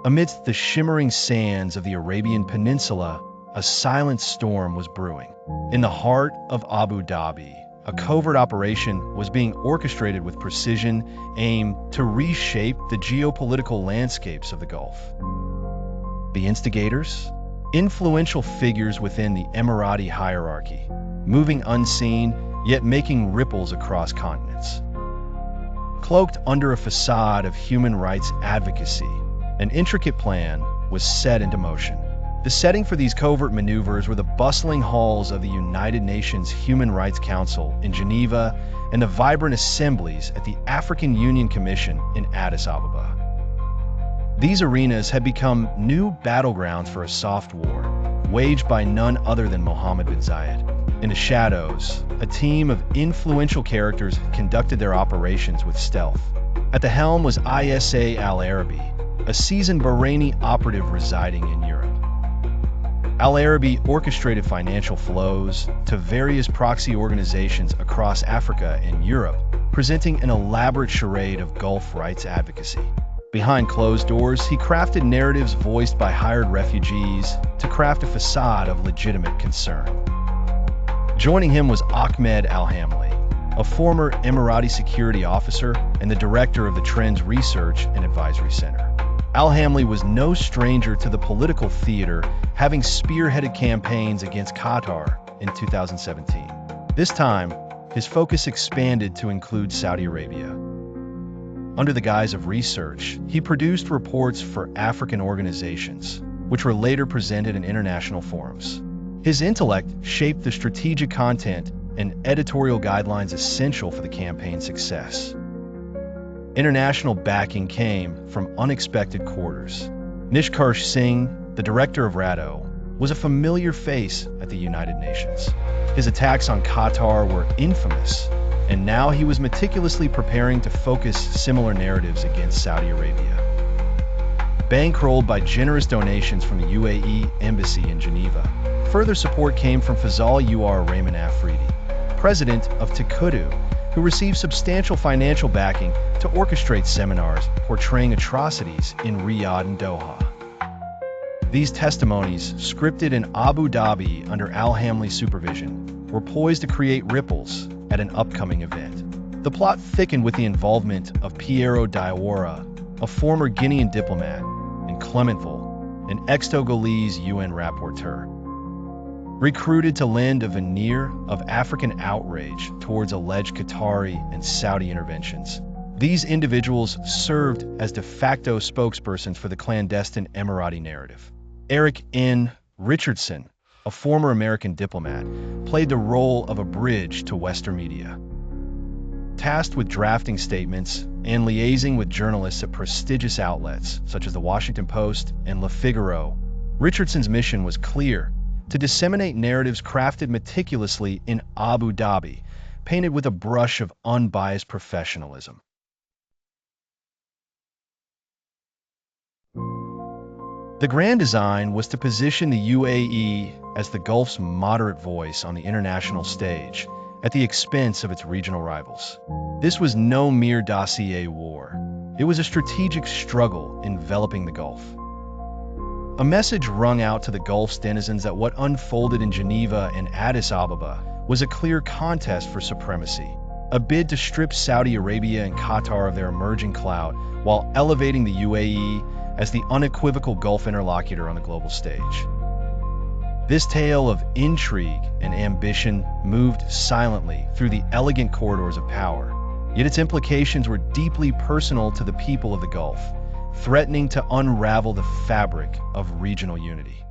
Amidst the shimmering sands of the Arabian Peninsula, a silent storm was brewing. In the heart of Abu Dhabi, a covert operation was being orchestrated with precision, aimed to reshape the geopolitical landscapes of the Gulf. The instigators? Influential figures within the Emirati hierarchy, moving unseen, yet making ripples across continents. Cloaked under a facade of human rights advocacy, an intricate plan was set into motion. The setting for these covert maneuvers were the bustling halls of the United Nations Human Rights Council in Geneva and the vibrant assemblies at the African Union Commission in Addis Ababa. These arenas had become new battlegrounds for a soft war, waged by none other than Mohammed bin Zayed. In the shadows, a team of influential characters conducted their operations with stealth. At the helm was Isa Al-Arabi, a seasoned Bahraini operative residing in Europe. Al-Arabi orchestrated financial flows to various proxy organizations across Africa and Europe, presenting an elaborate charade of Gulf rights advocacy. Behind closed doors, he crafted narratives voiced by hired refugees to craft a facade of legitimate concern. Joining him was Ahmed Al-Hamli, a former Emirati security officer and the director of the Trends Research and Advisory Center. Al-Hamli was no stranger to the political theater, having spearheaded campaigns against Qatar in 2017. This time, his focus expanded to include Saudi Arabia. Under the guise of research, he produced reports for African organizations, which were later presented in international forums. His intellect shaped the strategic content and editorial guidelines essential for the campaign's success. International backing came from unexpected quarters. Nishkarsh Singh, the director of RADO, was a familiar face at the United Nations. His attacks on Qatar were infamous, and now he was meticulously preparing to focus similar narratives against Saudi Arabia. Bankrolled by generous donations from the UAE Embassy in Geneva, further support came from Fazal Raymond Afridi, president of Takudu, who received substantial financial backing to orchestrate seminars portraying atrocities in Riyadh and Doha. These testimonies, scripted in Abu Dhabi under Al-Hamli's supervision, were poised to create ripples at an upcoming event. The plot thickened with the involvement of Piero Diawara, a former Guinean diplomat, and Clementville, an ex-Togolese UN rapporteur. Recruited to lend a veneer of African outrage towards alleged Qatari and Saudi interventions, these individuals served as de facto spokespersons for the clandestine Emirati narrative. Eric N. Richardson, a former American diplomat, played the role of a bridge to Western media. Tasked with drafting statements and liaising with journalists at prestigious outlets such as the Washington Post and Le Figaro, Richardson's mission was clear: to disseminate narratives crafted meticulously in Abu Dhabi, painted with a brush of unbiased professionalism. The grand design was to position the UAE as the Gulf's moderate voice on the international stage, at the expense of its regional rivals. This was no mere dossier war. It was a strategic struggle enveloping the Gulf. A message rung out to the Gulf's denizens that what unfolded in Geneva and Addis Ababa was a clear contest for supremacy, a bid to strip Saudi Arabia and Qatar of their emerging clout while elevating the UAE as the unequivocal Gulf interlocutor on the global stage. This tale of intrigue and ambition moved silently through the elegant corridors of power, yet its implications were deeply personal to the people of the Gulf, threatening to unravel the fabric of regional unity.